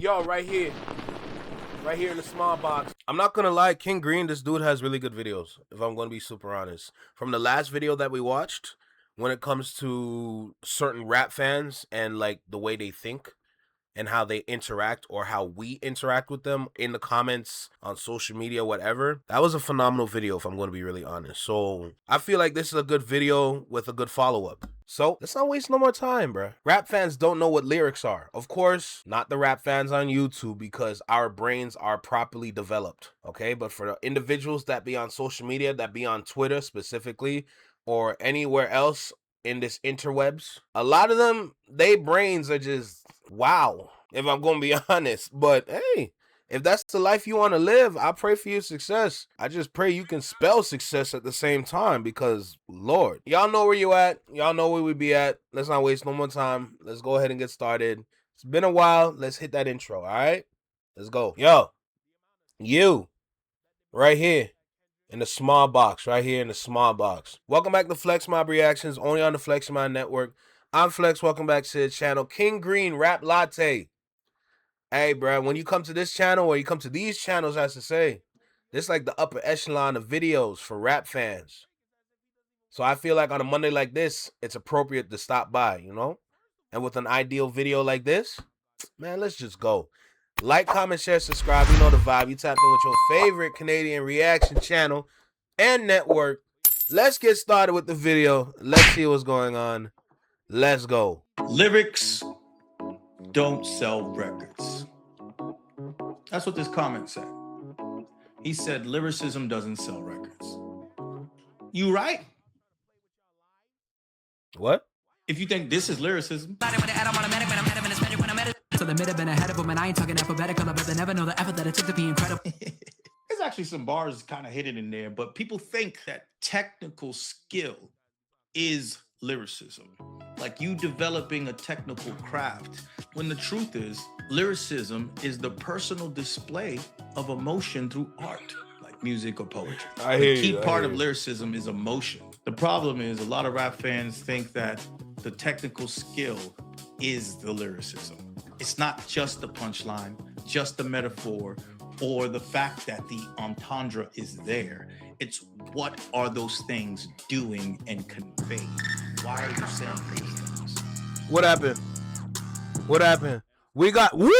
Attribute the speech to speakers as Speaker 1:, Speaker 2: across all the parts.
Speaker 1: Yo, right here in the small box. I'm not gonna lie, King Green, this dude has really good videos, if I'm gonna be super honest. From the last video that we watched, when it comes to certain rap fans and like the way they think and how they interact or how we interact with them in the comments on social media, whatever, that was a phenomenal video, if I'm going to be really honest. So I feel like this is a good video with a good follow-up. So let's not waste no more time, bruh. Rap fans don't know what lyrics are. Of course, not the rap fans on YouTube, because our brains are properly developed, okay? But for the individuals that be on social media, that be on Twitter specifically, or anywhere else in this interwebs, a lot of them, they brains are just wow, if I'm gonna be honest. But hey, if that's the life you want to live, I pray for your success. I just pray you can spell success at the same time, because Lord, y'all know where you at, y'all know where we be at. Let's not waste no more time. Let's go ahead and get started. It's been a while. Let's hit that intro. All right, let's go. Yo, you right here in the small box, right here in the small box. Welcome back to Flex Mob Reactions, only on the Flex Mob Network. I'm Flex. Welcome back to the channel. King Green Rap Latte. Hey, bro, when you come to this channel, or you come to these channels, I should say, this is like the upper echelon of videos for rap fans. So I feel like on a Monday like this, it's appropriate to stop by, you know? And with an ideal video like this, man, let's just go. Like, comment, share, subscribe. You know the vibe. You tapped in with your favorite Canadian reaction channel and network. Let's get started with the video. Let's see what's going on. Let's go.
Speaker 2: Lyrics don't sell records. That's what this comment said. He said lyricism doesn't sell records. You right?
Speaker 1: What?
Speaker 2: If you think this is lyricism.
Speaker 3: So they may have been ahead of them, and I ain't talking alphabetical. I bet they never know the effort that it took to be incredible.
Speaker 2: There's actually some bars kind of hidden in there, but people think that technical skill is lyricism. Like you developing a technical craft, when the truth is, lyricism is the personal display of emotion through art, like music or poetry. The key part of lyricism is emotion. The problem is a lot of rap fans think that the technical skill is the lyricism. It's not just the punchline, just the metaphor, or the fact that the entendre is there. It's what are those things doing and conveying? Why are you saying these things?
Speaker 1: What happened? What happened? We got woo!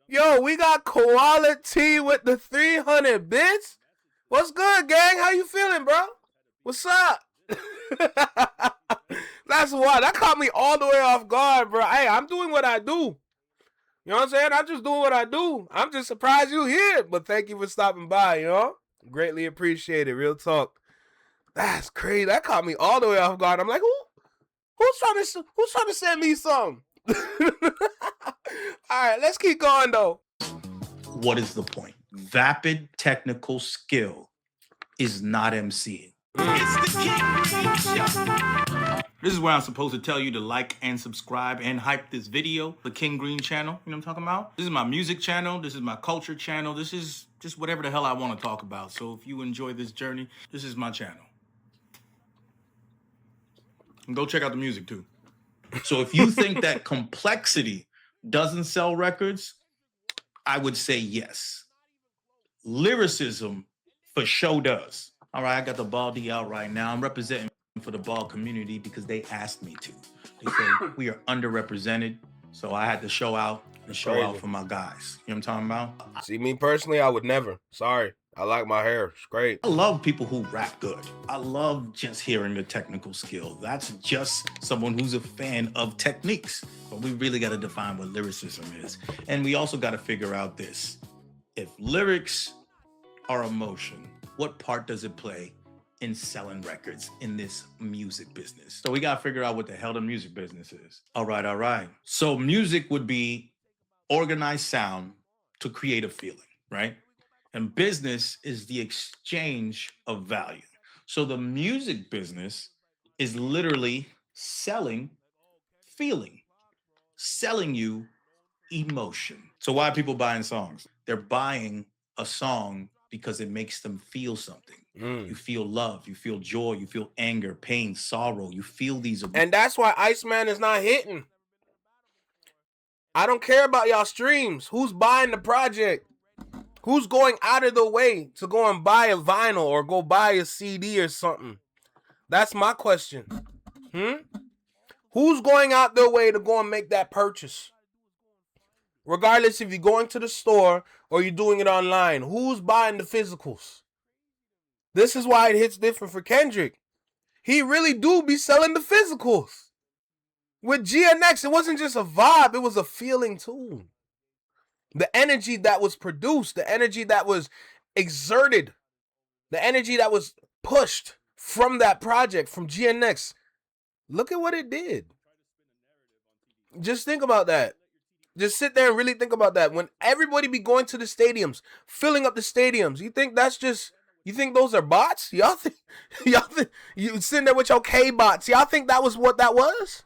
Speaker 1: Yo, we got quality with the 300 bits. What's good, gang? How you feeling, bro? What's up? That's why that caught me all the way off guard, bro. Hey, I'm doing what I do. You know what I'm saying? I'm just doing what I do. I'm just surprised you here, but thank you for stopping by, you know? Greatly appreciated. Real talk. That's crazy. That caught me all the way off guard. I'm like, who's trying to send me something? All right, let's keep going though.
Speaker 2: What is the point? Vapid technical skill is not MCing. It's the King. This is where I'm supposed to tell you to like and subscribe and hype this video, the King Green channel. You know what I'm talking about? This is my music channel. This is my culture channel. This is just whatever the hell I want to talk about. So if you enjoy this journey, this is my channel. And go check out the music too. So if you think that complexity doesn't sell records, I would say yes. Lyricism for sure does. All right, I got the baldy out right now. I'm representing for the ball community because they asked me to. They said we are underrepresented, so I had to show out and show out for my guys. You know what I'm talking about?
Speaker 1: See, me personally, I would never. Sorry. I like my hair. It's great.
Speaker 2: I love people who rap good. I love just hearing the technical skill. That's just someone who's a fan of techniques. But we really got to define what lyricism is. And we also got to figure out this. If lyrics are emotion, what part does it play in selling records in this music business? So we got to figure out what the hell the music business is. All right, all right. So music would be organized sound to create a feeling, right? And business is the exchange of value. So the music business is literally selling feeling, selling you emotion. So why are people buying songs? They're buying a song because it makes them feel something. You feel love, you feel joy, you feel anger, pain, sorrow. You feel these.
Speaker 1: And that's why Iceman is not hitting. I don't care about y'all streams. Who's buying the project? Who's going out of the way to go and buy a vinyl or go buy a CD or something? That's my question. Who's going out their way to go and make that purchase? Regardless if you're going to the store or you're doing it online, who's buying the physicals? This is why it hits different for Kendrick. He really do be selling the physicals. With GNX, it wasn't just a vibe, it was a feeling too. The energy that was produced, the energy that was exerted, the energy that was pushed from that project, from GNX. Look at what it did. Just think about that. Just sit there and really think about that. When everybody be going to the stadiums, filling up the stadiums, you think those are bots? Y'all think you sitting there with your K-bots, y'all think that was what that was?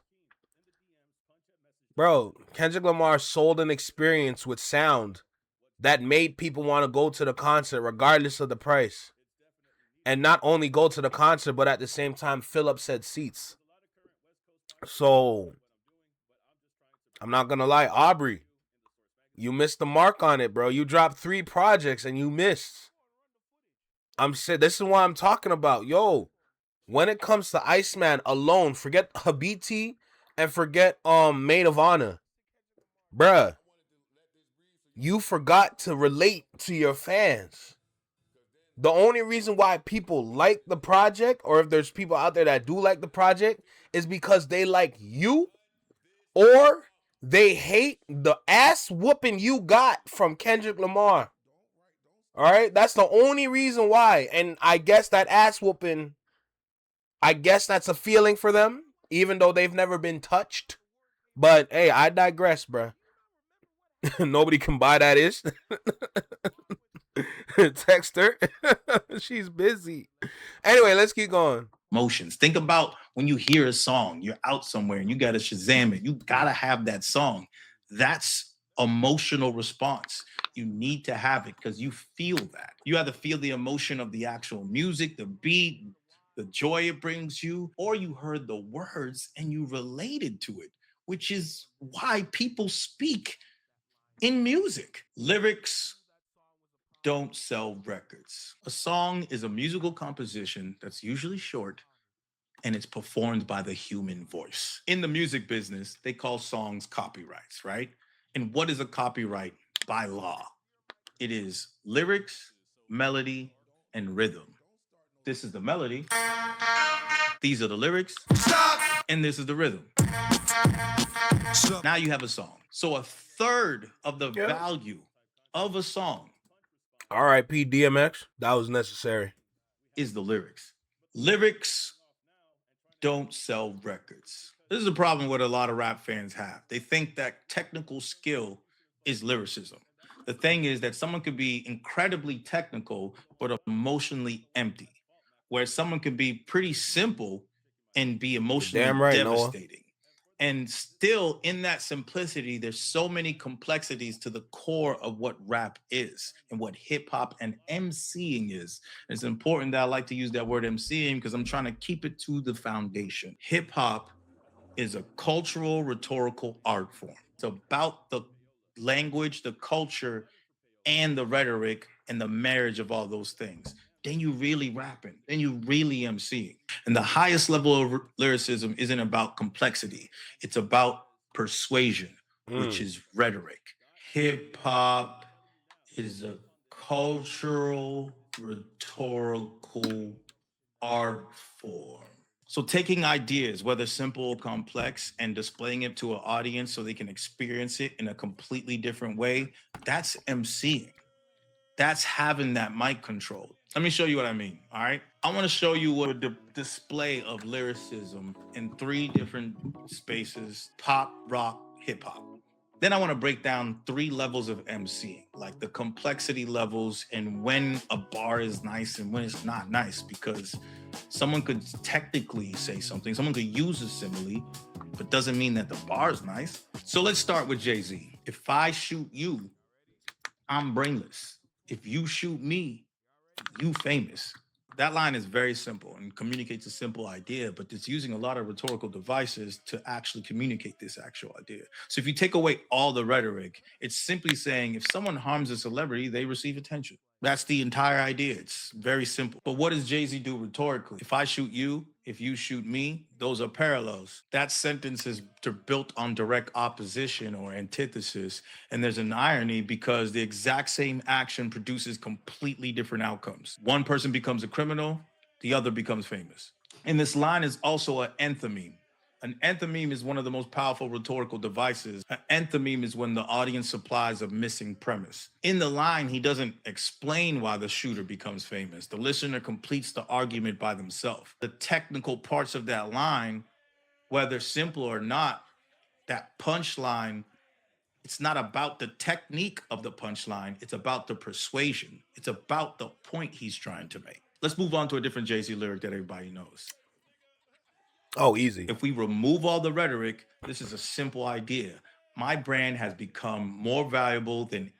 Speaker 1: Bro, Kendrick Lamar sold an experience with sound that made people want to go to the concert regardless of the price. And not only go to the concert, but at the same time fill up said seats. So, I'm not going to lie, Aubrey, you missed the mark on it, bro. You dropped 3 projects and you missed. This is what I'm talking about. Yo, when it comes to Iceman alone, forget Habiti and forget Maid of Honor. Bruh, you forgot to relate to your fans. The only reason why people like the project, or if there's people out there that do like the project, is because they like you, or they hate the ass whooping you got from Kendrick Lamar. All right, that's the only reason why. And I guess that ass whooping, I guess that's a feeling for them, even though they've never been touched. But hey, I digress, bruh. Nobody can buy that ish. Text her. She's busy. Anyway, let's keep going.
Speaker 2: Emotions. Think about when you hear a song, you're out somewhere and you got to Shazam it. You got to have that song. That's emotional response. You need to have it because you feel that. You either feel the emotion of the actual music, the beat, the joy it brings you, or you heard the words and you related to it, which is why people speak in music. Lyrics don't sell records. A song is a musical composition that's usually short and it's performed by the human voice. In the music business, they call songs copyrights, right? And what is a copyright by law? It is lyrics, melody, and rhythm. This is the melody. These are the lyrics. And this is the rhythm. Now you have a song. So a third of the value of a song,
Speaker 1: R.I.P. DMX, that was necessary,
Speaker 2: is the lyrics. Lyrics don't sell records. This is a problem what a lot of rap fans have. They think that technical skill is lyricism. The thing is that someone could be incredibly technical, but emotionally empty. Where someone could be pretty simple and be emotionally devastating. Noah. And still in that simplicity, there's so many complexities to the core of what rap is and what hip hop and MCing is. And it's important that I like to use that word MCing because I'm trying to keep it to the foundation. Hip hop is a cultural, rhetorical art form. It's about the language, the culture, and the rhetoric and the marriage of all those things. Then you really rapping, then you really MCing. And the highest level of lyricism isn't about complexity. It's about persuasion, which is rhetoric. Hip hop is a cultural, rhetorical art form. So taking ideas, whether simple or complex, and displaying it to an audience so they can experience it in a completely different way, that's MCing. That's having that mic control. Let me show you what I mean, all right? I want to show you what a display of lyricism in 3 different spaces: pop, rock, hip hop. Then I want to break down 3 levels of MCing, like the complexity levels and when a bar is nice and when it's not nice, because someone could technically say something, someone could use a simile, but doesn't mean that the bar is nice. So let's start with Jay-Z. If I shoot you, I'm brainless. If you shoot me, you famous. That line is very simple and communicates a simple idea, but it's using a lot of rhetorical devices to actually communicate this actual idea. So if you take away all the rhetoric, it's simply saying if someone harms a celebrity, they receive attention. That's the entire idea. It's very simple. But what does Jay-Z do rhetorically? If I shoot you, if you shoot me, those are parallels. That sentence is built on direct opposition or antithesis. And there's an irony because the exact same action produces completely different outcomes. One person becomes a criminal, the other becomes famous. And this line is also an enthymeme. An enthymeme is one of the most powerful rhetorical devices. An enthymeme is when the audience supplies a missing premise. In the line, he doesn't explain why the shooter becomes famous. The listener completes the argument by themselves. The technical parts of that line, whether simple or not, that punchline, it's not about the technique of the punchline. It's about the persuasion. It's about the point he's trying to make. Let's move on to a different Jay-Z lyric that everybody knows.
Speaker 1: Oh, easy.
Speaker 2: If we remove all the rhetoric, this is a simple idea. My brand has become more valuable than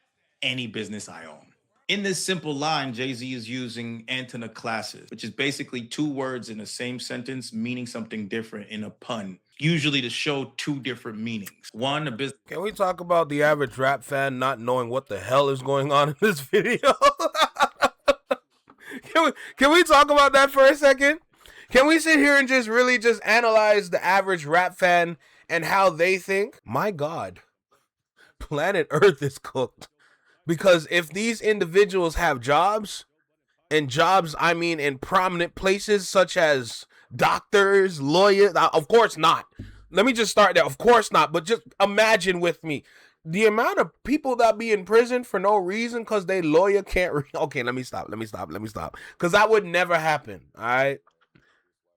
Speaker 2: any business I own. In this simple line, Jay-Z is using antonoclasses, which is basically two words in the same sentence meaning something different in a pun, usually to show two different meanings. One, a business.
Speaker 1: Can we talk about the average rap fan not knowing what the hell is going on in this video? Can we talk about that for a second? Can we sit here and just really just analyze the average rap fan and how they think? My God, planet Earth is cooked. Because if these individuals have jobs, and jobs, I mean in prominent places such as doctors, lawyers, of course not. Let me just start there. Of course not. But just imagine with me the amount of people that be in prison for no reason because they lawyer can't read. Okay, let me stop. Because that would never happen. All right.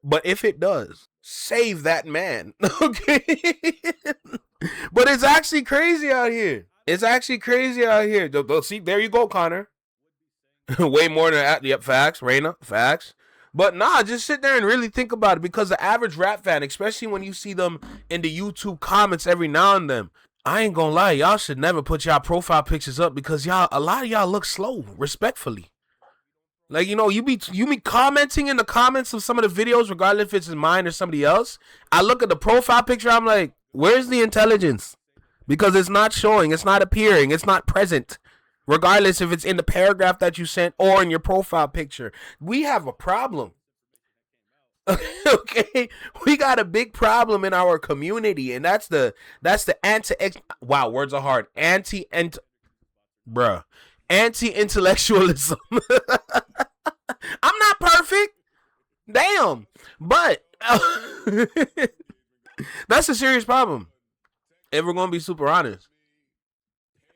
Speaker 1: But if it does, save that man. Okay. But it's actually crazy out here. See, there you go, Connor. Way more than that. Yep, facts. Raina, facts. But nah, just sit there and really think about it, because the average rap fan, especially when you see them in the YouTube comments every now and then, I ain't gonna lie, y'all should never put y'all profile pictures up because a lot of y'all look slow, respectfully. Like, you be commenting in the comments of some of the videos, regardless if it's mine or somebody else. I look at the profile picture, I'm like, where's the intelligence? Because it's not showing, it's not appearing, it's not present. Regardless if it's in the paragraph that you sent or in your profile picture. We have a problem. Okay? We got a big problem in our community, and that's the wow, words are hard. Anti-intellectualism. I'm not perfect. Damn. But that's a serious problem, if we're going to be super honest.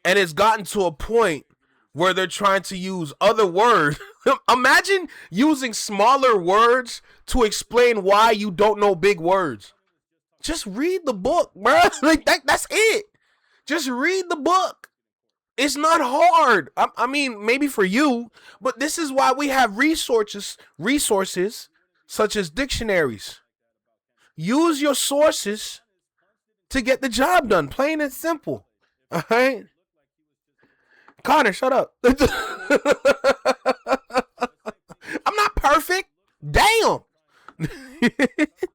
Speaker 1: And it's gotten to a point where they're trying to use other words. Imagine using smaller words to explain why you don't know big words. Just read the book, bro. Like that's it. Just read the book. It's not hard. I mean, maybe for you, but this is why we have resources such as dictionaries. Use your sources to get the job done. Plain and simple. All right? Connor, shut up. I'm not perfect. Damn.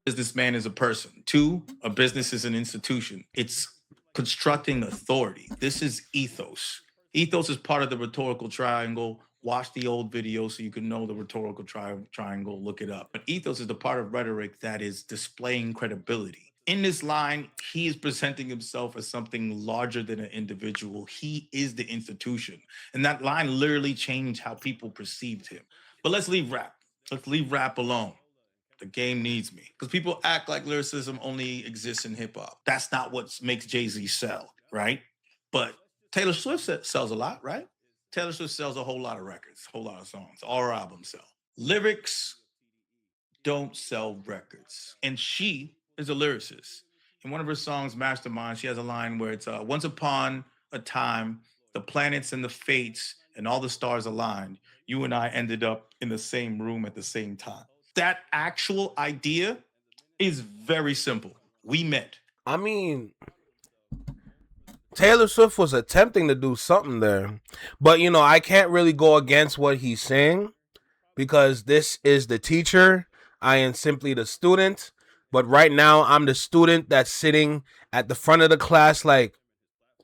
Speaker 2: Businessman is a person. Two, a business is an institution. It's constructing authority. This is ethos. Ethos is part of the rhetorical triangle. Watch the old video so you can know the rhetorical triangle. Look it up. But ethos is the part of rhetoric that is displaying credibility. In this line, he is presenting himself as something larger than an individual. He is the institution. And that line literally changed how people perceived him. But let's leave rap. Let's leave rap alone. The game needs me. Because people act like lyricism only exists in hip hop. That's not what makes Jay-Z sell, right? But Taylor Swift sells a lot, right? Taylor Swift sells a whole lot of records, a whole lot of songs. All her albums sell. Lyrics don't sell records. And she is a lyricist. In one of her songs, Mastermind, she has a line where it's once upon a time, the planets and the fates and all the stars aligned. You and I ended up in the same room at the same time. That actual idea is very simple. We met.
Speaker 1: I mean, Taylor Swift was attempting to do something there. But, I can't really go against what he's saying because this is the teacher. I am simply the student. But right now, I'm the student that's sitting at the front of the class like,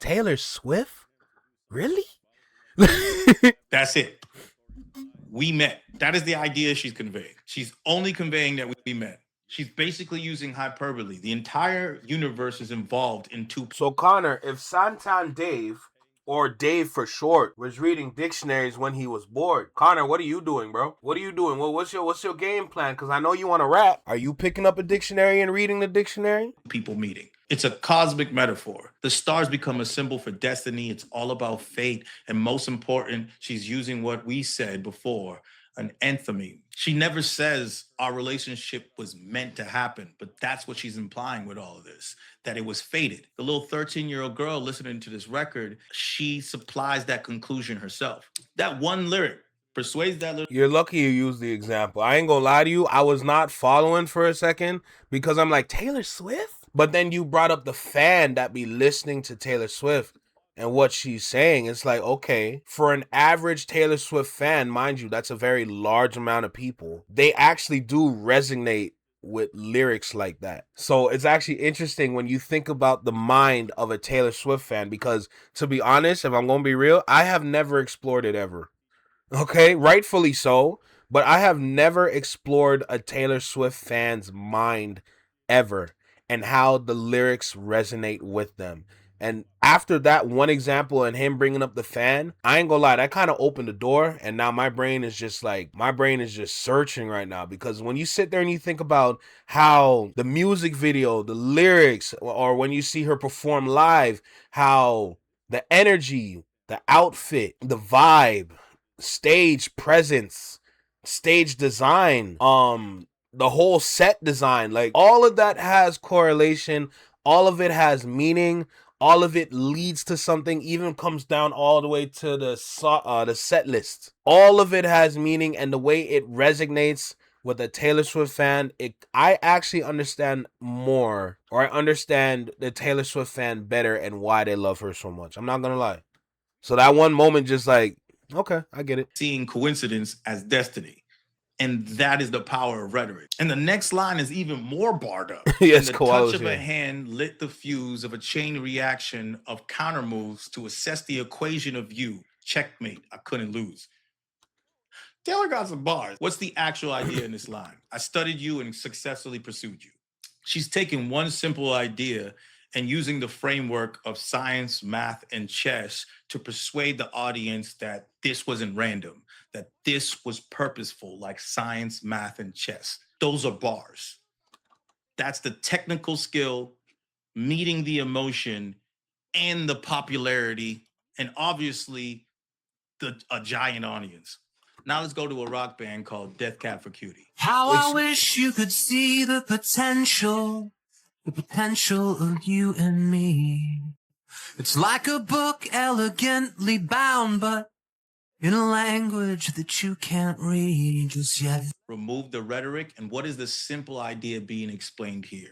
Speaker 1: Taylor Swift? Really?
Speaker 2: That's it. We met. That is the idea she's conveying. She's only conveying that we met. She's basically using hyperbole. The entire universe is involved in two.
Speaker 1: So, Connor, if Santan Dave, or Dave for short, was reading dictionaries when he was bored, Connor, what are you doing, bro? What are you doing? Well, what's your game plan? Because I know you want to rap. Are you picking up a dictionary and reading the dictionary?
Speaker 2: People meeting. It's a cosmic metaphor. The stars become a symbol for destiny. It's all about fate. And most important, she's using what we said before, an enthemy. She never says our relationship was meant to happen, but that's what she's implying with all of this, that it was fated. The little 13-year-old girl listening to this record, she supplies that conclusion herself. That one lyric persuades that little.
Speaker 1: You're lucky you used the example. I ain't gonna lie to you. I was not following for a second because I'm like, Taylor Swift? But then you brought up the fan that be listening to Taylor Swift and what she's saying. It's like, okay, for an average Taylor Swift fan, mind you, that's a very large amount of people. They actually do resonate with lyrics like that. So it's actually interesting when you think about the mind of a Taylor Swift fan, because to be honest, if I'm gonna be real, I have never explored it ever. Okay, rightfully so, but I have never explored a Taylor Swift fan's mind ever and how the lyrics resonate with them. And after that one example and him bringing up the fan, I ain't gonna lie, that kind of opened the door. And now my brain is just searching right now, because when you sit there and you think about how the music video, the lyrics, or when you see her perform live, how the energy, the outfit, the vibe, stage presence, stage design, the whole set design, like all of that has correlation, all of it has meaning, all of it leads to something, even comes down all the way to the set list. All of it has meaning, and the way it resonates with a Taylor Swift fan, I actually understand more, or I understand the Taylor Swift fan better and why they love her so much. I'm not gonna lie. So that one moment just like, okay, I get it.
Speaker 2: Seeing coincidence as destiny. And that is the power of rhetoric. And the next line is even more barred up.
Speaker 1: Yes,
Speaker 2: and the
Speaker 1: Koala's
Speaker 2: touch of
Speaker 1: here.
Speaker 2: a hand lit the fuse of a chain reaction of counter moves to assess the equation of you. Checkmate, I couldn't lose. Taylor got some bars. What's the actual idea in this line? I studied you and successfully pursued you. She's taking one simple idea and using the framework of science, math, and chess to persuade the audience that this wasn't random, that this was purposeful, like science, math, and chess. Those are bars. That's the technical skill, meeting the emotion, and the popularity, and obviously a giant audience. Now let's go to a rock band called Death Cab for Cutie.
Speaker 3: How I wish you could see the potential of you and me. It's like a book elegantly bound, but in a language that you can't read just yet.
Speaker 2: Remove the rhetoric, and what is the simple idea being explained here?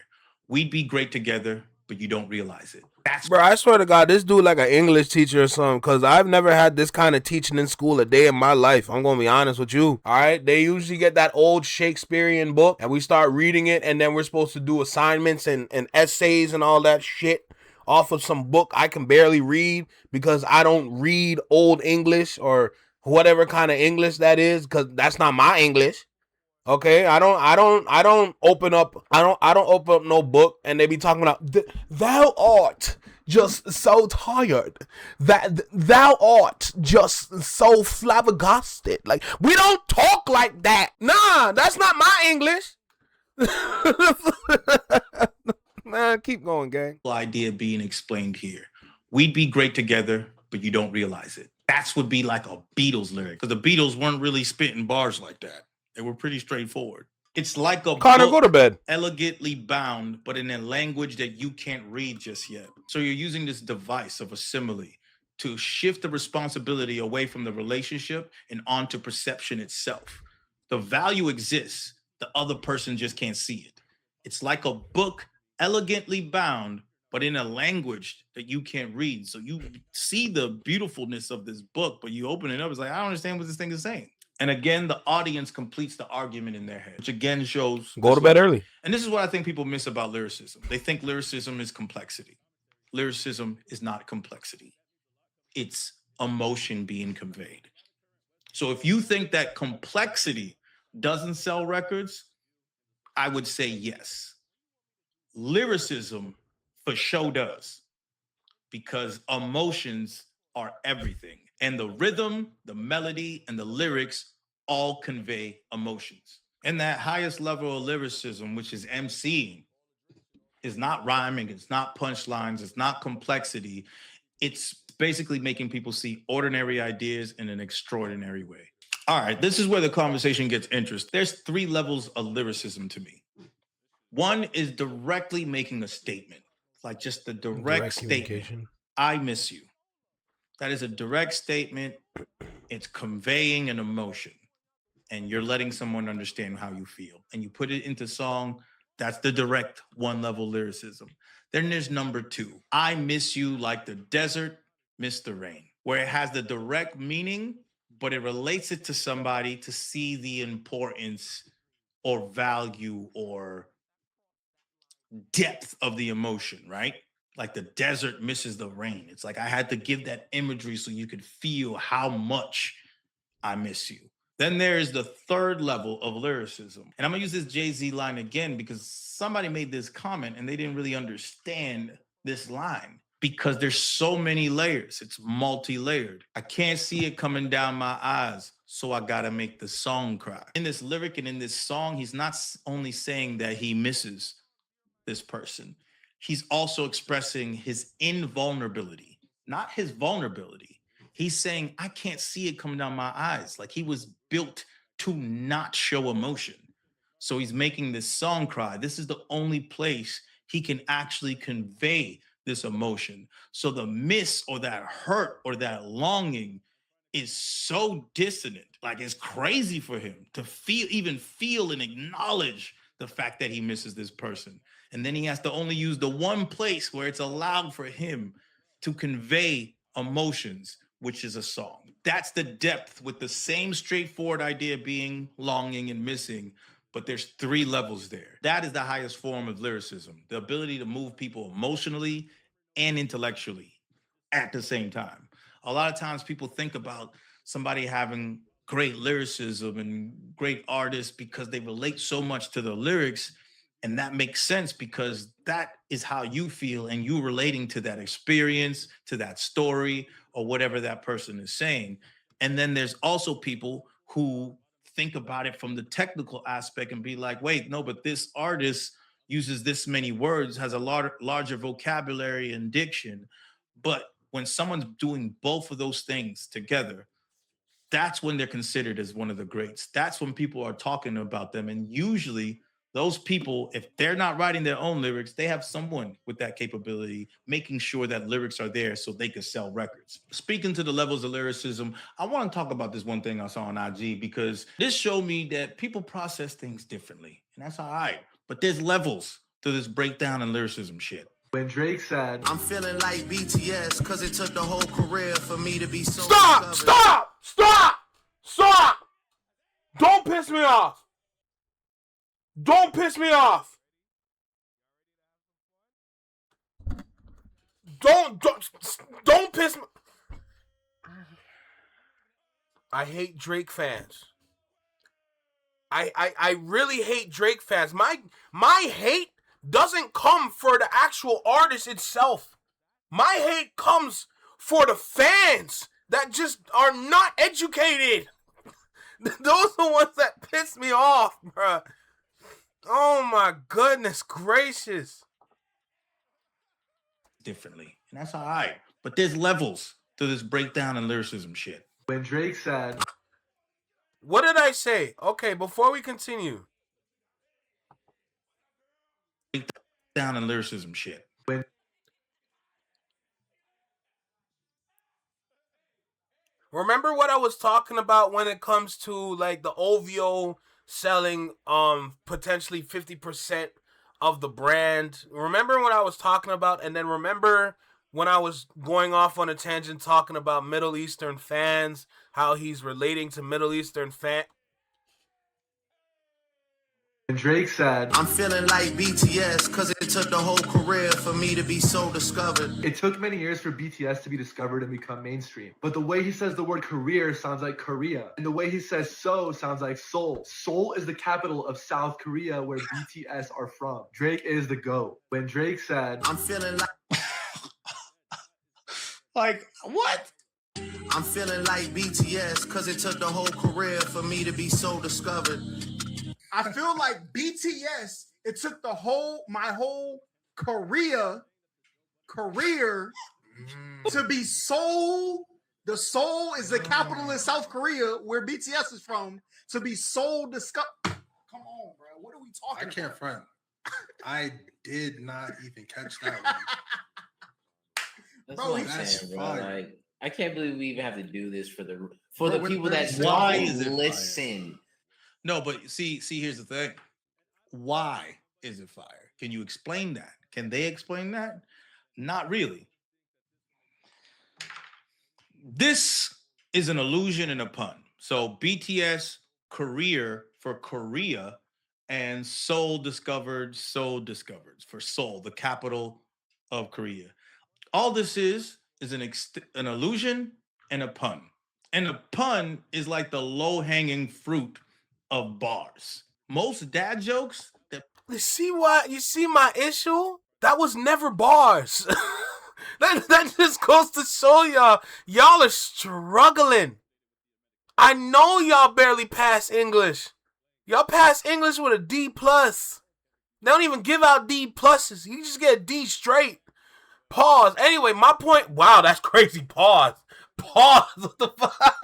Speaker 2: We'd be great together, but you don't realize it.
Speaker 1: Bro, I swear to God, this dude like an English teacher or something, because I've never had this kind of teaching in school a day in my life. I'm going to be honest with you. All right? They usually get that old Shakespearean book, and we start reading it, and then we're supposed to do assignments and essays and all that shit off of some book I can barely read because I don't read old English or whatever kind of English that is, because that's not my English. Okay, I don't open up no book and they be talking about thou art just so tired, that thou art just so flabbergasted. Like, we don't talk like that. Nah, that's not my English. Man, keep going, gang.
Speaker 2: Idea being explained here. We'd be great together, but you don't realize it. That's would be like a Beatles lyric, because the Beatles weren't really spitting bars like that. They were pretty straightforward. It's like a
Speaker 1: Connor,
Speaker 2: book
Speaker 1: go to bed.
Speaker 2: Elegantly bound, but in a language that you can't read just yet. So you're using this device of a simile to shift the responsibility away from the relationship and onto perception itself. The value exists. The other person just can't see it. It's like a book elegantly bound, but in a language that you can't read. So you see the beautifulness of this book, but you open it up, it's like, I don't understand what this thing is saying. And again, the audience completes the argument in their head, which again shows...
Speaker 1: Go to bed early.
Speaker 2: And this is what I think people miss about lyricism. They think lyricism is complexity. Lyricism is not complexity. It's emotion being conveyed. So if you think that complexity doesn't sell records, I would say yes. Lyricism for sure does, because emotions are everything. And the rhythm, the melody, and the lyrics all convey emotions. And that highest level of lyricism, which is MCing, is not rhyming, it's not punchlines, it's not complexity. It's basically making people see ordinary ideas in an extraordinary way. All right, this is where the conversation gets interesting. There's 3 levels of lyricism to me. One is directly making a statement, like just the direct statement. I miss you. That is a direct statement. It's conveying an emotion, and you're letting someone understand how you feel, and you put it into song. That's the direct 1 level lyricism. Then there's number 2. I miss you like the desert miss the rain, where it has the direct meaning, but it relates it to somebody to see the importance or value or depth of the emotion, right? Like the desert misses the rain. It's like I had to give that imagery so you could feel how much I miss you. Then there's the 3rd level of lyricism. And I'm gonna use this Jay-Z line again because somebody made this comment and they didn't really understand this line because there's so many layers. It's multi-layered. I can't see it coming down my eyes, so I gotta make the song cry. In this lyric and in this song, he's not only saying that he misses this person, he's also expressing his invulnerability, not his vulnerability. He's saying, I can't see it coming down my eyes. Like he was built to not show emotion. So he's making this song cry. This is the only place he can actually convey this emotion. So the miss or that hurt or that longing is so dissonant. Like it's crazy for him to even feel and acknowledge the fact that he misses this person. And then he has to only use the one place where it's allowed for him to convey emotions, which is a song. That's the depth, with the same straightforward idea being longing and missing, but there's 3 levels there. That is the highest form of lyricism, the ability to move people emotionally and intellectually at the same time. A lot of times people think about somebody having great lyricism and great artists because they relate so much to the lyrics. And that makes sense because that is how you feel and you relating to that experience, to that story, or whatever that person is saying. And then there's also people who think about it from the technical aspect and be like, wait, no, but this artist uses this many words, has a larger vocabulary and diction. But when someone's doing both of those things together, that's when they're considered as one of the greats. That's when people are talking about them. And usually those people, if they're not writing their own lyrics, they have someone with that capability, making sure that lyrics are there so they could sell records. Speaking to the levels of lyricism, I want to talk about this one thing I saw on IG because this showed me that people process things differently. And that's all right. But there's levels to this breakdown and lyricism shit.
Speaker 3: When Drake said,
Speaker 4: I'm feeling like BTS because it took the whole career for me to be so
Speaker 1: Stop! Stop! Stop! Stop! Don't piss me off! Don't piss me off! Don't piss me... I hate Drake fans. I really hate Drake fans. My hate doesn't come for the actual artist itself. My hate comes for the fans that just are not educated. Those are the ones that piss me off, bruh. Oh my goodness gracious.
Speaker 2: Differently. And that's all right. But there's levels to this breakdown and lyricism shit.
Speaker 3: when Drake said,
Speaker 1: What did I say? Okay, before we continue.
Speaker 2: Breakdown and lyricism shit.
Speaker 1: Remember what I was talking about when it comes to like the OVO selling potentially 50% of the brand? Remember what I was talking about? And then remember when I was going off on a tangent talking about Middle Eastern fans, how he's relating to Middle Eastern fans.
Speaker 5: And Drake said,
Speaker 4: I'm feeling like BTS, cause it took the whole career for me to be so discovered.
Speaker 5: it took many years for BTS to be discovered and become mainstream. But the way he says the word career sounds like Korea. And the way he says so sounds like Seoul. Seoul is the capital of South Korea, where BTS are from. Drake is the GOAT. When Drake said,
Speaker 4: I'm feeling
Speaker 2: Like, what?
Speaker 4: I'm feeling like BTS, cause it took the whole career for me to be so discovered.
Speaker 6: I feel like BTS, it took my whole career to be Seoul. The Seoul is the capital in South Korea, where BTS is from, to be Seoul discovered. Come on, bro. What are we talking about?
Speaker 7: I can't front. I did not even catch that one.
Speaker 6: Bro,
Speaker 8: That's what I'm
Speaker 7: that's
Speaker 8: saying, bro.
Speaker 7: fire.
Speaker 8: Like, I can't believe we even have to do this for the
Speaker 7: Bro,
Speaker 8: people that
Speaker 2: why
Speaker 8: don't
Speaker 2: is it fire?
Speaker 8: listen.
Speaker 2: No, but see, here's the thing. Why is it fire? Can you explain that? Can they explain that? Not really. This is an illusion and a pun. So BTS career for Korea and Seoul discovered for Seoul, the capital of Korea. All this is an illusion and a pun. And a pun is like the low-hanging fruit of bars. Most dad jokes that
Speaker 1: You see what? You see my issue? That was never bars. that just goes to show y'all are struggling. I know y'all barely pass English. Y'all pass English with a D plus. They don't even give out D pluses. You just get a D straight. Pause. Anyway, my point. Wow, that's crazy. Pause. What the fuck?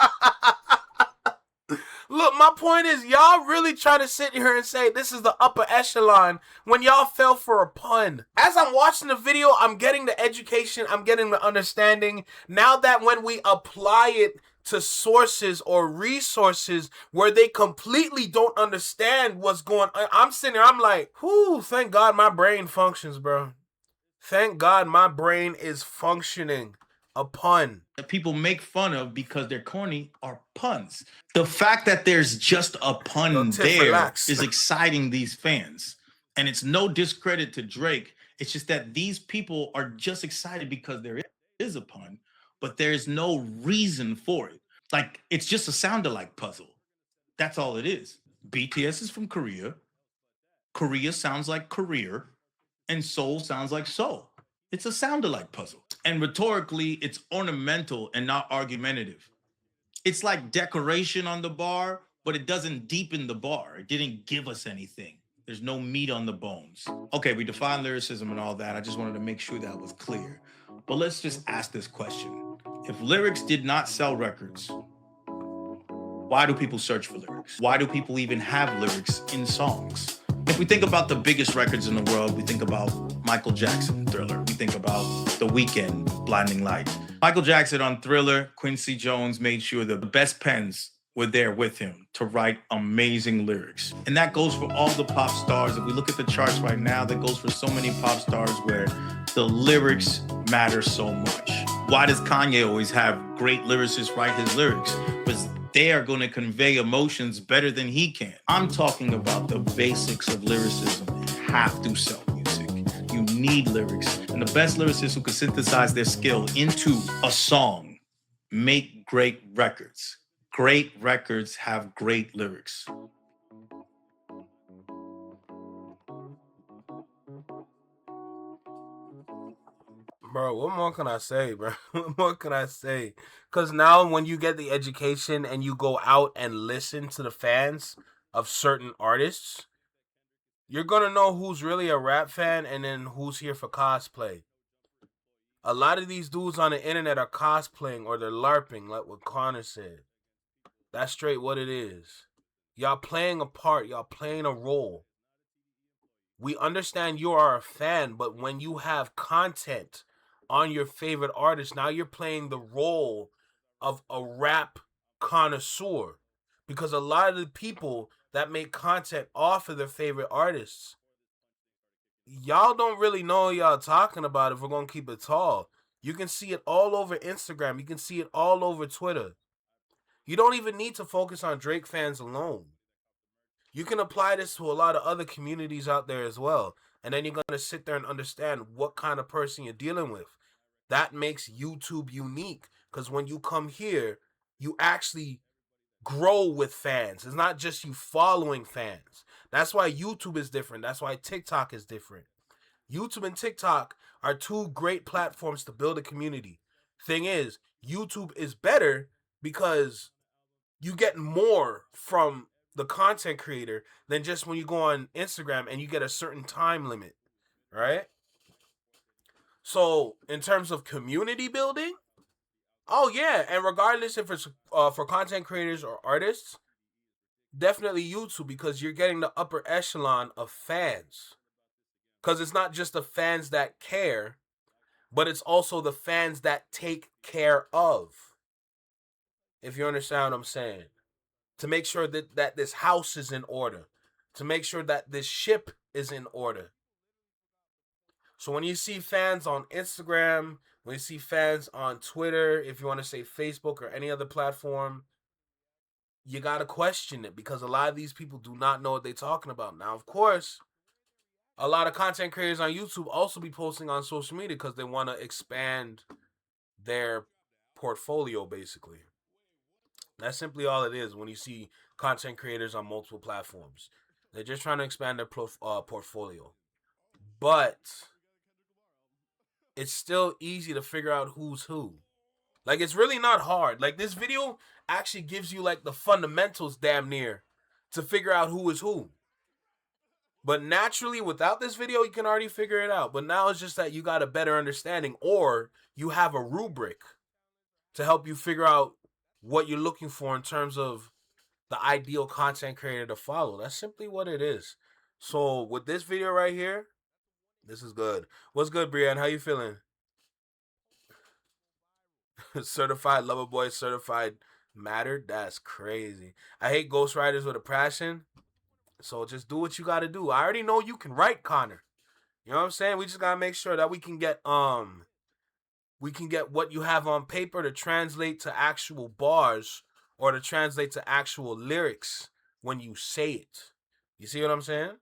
Speaker 1: Look, my point is, y'all really try to sit here and say this is the upper echelon when y'all fell for a pun. As I'm watching the video, I'm getting the education, I'm getting the understanding. Now that when we apply it to sources or resources where they completely don't understand what's going on, I'm sitting there, I'm like, whoo, thank God my brain functions, bro. Thank God my brain is functioning. A pun.
Speaker 2: that people make fun of because they're corny are puns. The fact that there's just a pun
Speaker 1: Yo, Tiff,
Speaker 2: there
Speaker 1: relax.
Speaker 2: is exciting these fans. And it's no discredit to Drake. It's just that these people are just excited because there is a pun, but there's no reason for it. Like, it's just a sound-alike puzzle. That's all it is. BTS is from Korea. Korea sounds like career. And Seoul sounds like soul. It's a sound-alike puzzle. And rhetorically, it's ornamental and not argumentative. It's like decoration on the bar, but it doesn't deepen the bar. It didn't give us anything. There's no meat on the bones. Okay, we defined lyricism and all that. I just wanted to make sure that was clear. But let's just ask this question. If lyrics did not sell records, why do people search for lyrics? Why do people even have lyrics in songs? If we think about the biggest records in the world, we think about Michael Jackson, Thriller. We think about The Weeknd, Blinding Lights. Michael Jackson on Thriller, Quincy Jones made sure the best pens were there with him to write amazing lyrics. And that goes for all the pop stars. If we look at the charts right now, that goes for so many pop stars where the lyrics matter so much. Why does Kanye always have great lyricists write his lyrics? Because they are going to convey emotions better than he can. I'm talking about the basics of lyricism. You have to sell music. You need lyrics. And the best lyricists who can synthesize their skill into a song make great records. Great records have great lyrics.
Speaker 1: Bro, what more can I say, bro? What more can I say? Because now when you get the education and you go out and listen to the fans of certain artists, you're going to know who's really a rap fan and then who's here for cosplay. A lot of these dudes on the internet are cosplaying or they're LARPing, like what Connor said. That's straight what it is. Y'all playing a part. Y'all playing a role. We understand you are a fan, but when you have content on your favorite artist, now you're playing the role of a rap connoisseur. Because a lot of the people that make content off of their favorite artists, y'all don't really know what y'all talking about if we're going to keep it tall. You can see it all over Instagram. You can see it all over Twitter. You don't even need to focus on Drake fans alone. You can apply this to a lot of other communities out there as well. And then you're going to sit there and understand what kind of person you're dealing with. That makes YouTube unique, because when you come here, you actually grow with fans. It's not just you following fans. That's why YouTube is different. That's why TikTok is different. YouTube and TikTok are two great platforms to build a community. Thing is, YouTube is better because you get more from the content creator than just when you go on Instagram and you get a certain time limit, right? So, in terms of community building, oh yeah, and regardless if it's for content creators or artists, definitely YouTube, because you're getting the upper echelon of fans. Because it's not just the fans that care, but it's also the fans that take care of. If you understand what I'm saying. To make sure that this house is in order. To make sure that this ship is in order. So when you see fans on Instagram, when you see fans on Twitter, if you want to say Facebook or any other platform, you got to question it, because a lot of these people do not know what they're talking about. Now, of course, a lot of content creators on YouTube also be posting on social media because they want to expand their portfolio, basically. That's simply all it is when you see content creators on multiple platforms. They're just trying to expand their portfolio. But it's still easy to figure out who's who. Like, it's really not hard. Like, this video actually gives you, like, the fundamentals damn near to figure out who is who. But naturally, without this video, you can already figure it out. But now it's just that you got a better understanding, or you have a rubric to help you figure out what you're looking for in terms of the ideal content creator to follow. That's simply what it is. So with this video right here, this is good. What's good, Brian? How you feeling? Certified lover boy, certified mattered. That's crazy. I hate ghostwriters with a passion. So just do what you got to do. I already know you can write, Connor. You know what I'm saying? We just got to make sure that we can get what you have on paper to translate to actual bars, or to translate to actual lyrics when you say it. You see what I'm saying?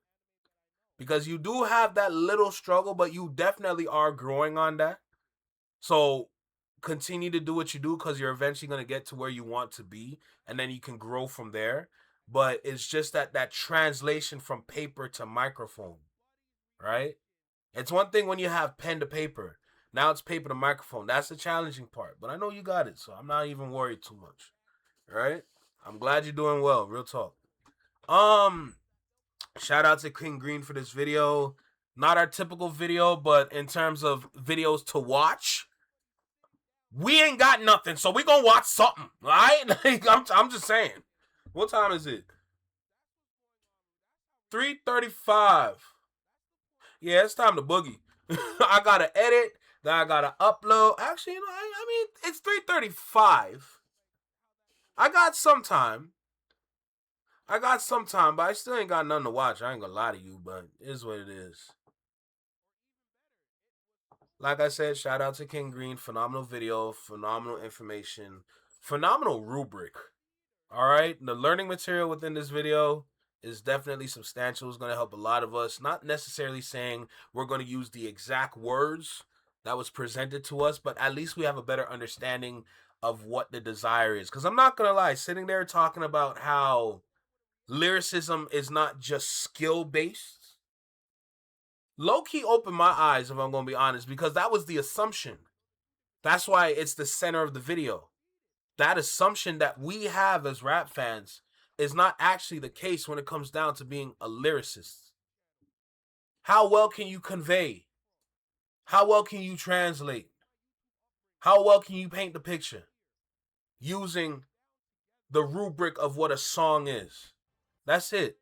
Speaker 1: Because you do have that little struggle, but you definitely are growing on that. So continue to do what you do, because you're eventually going to get to where you want to be, and then you can grow from there. But it's just that translation from paper to microphone, right? It's one thing when you have pen to paper. Now it's paper to microphone. That's the challenging part. But I know you got it, so I'm not even worried too much. Right? I'm glad you're doing well. Real talk. Shout out to King Green for this video. Not our typical video, but in terms of videos to watch, we ain't got nothing, so we gonna watch something, all right? Like, I'm just saying. What time is it? 3:35. Yeah, it's time to boogie. I gotta edit, then I gotta upload. Actually, you know, I mean, it's 3:35. I got some time. but I still ain't got nothing to watch. I ain't gonna lie to you, but it is what it is. Like I said, shout out to King Green. Phenomenal video, phenomenal information, phenomenal rubric. All right, the learning material within this video is definitely substantial. It's going to help a lot of us. Not necessarily saying we're going to use the exact words that was presented to us, but at least we have a better understanding of what the desire is. Because I'm not going to lie, sitting there talking about how lyricism is not just skill-based, low-key opened my eyes, if I'm going to be honest, because that was the assumption. That's why it's the center of the video. That assumption that we have as rap fans is not actually the case when it comes down to being a lyricist. How well can you convey? How well can you translate? How well can you paint the picture using the rubric of what a song is? That's it.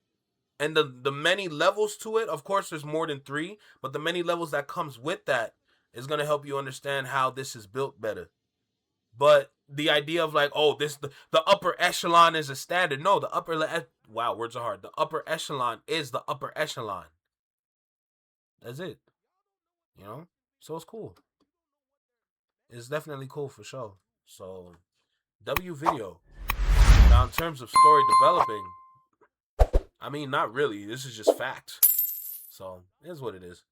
Speaker 1: And the many levels to it, of course, there's more than 3, but the many levels that comes with that is going to help you understand how this is built better. But the idea of like, oh, the upper echelon is a standard. No, wow, words are hard. The upper echelon is the upper echelon. That's it. You know? So it's cool. is definitely cool for sure. So, W video. Now, in terms of story developing, I mean, not really. This is just fact. So, it is what it is.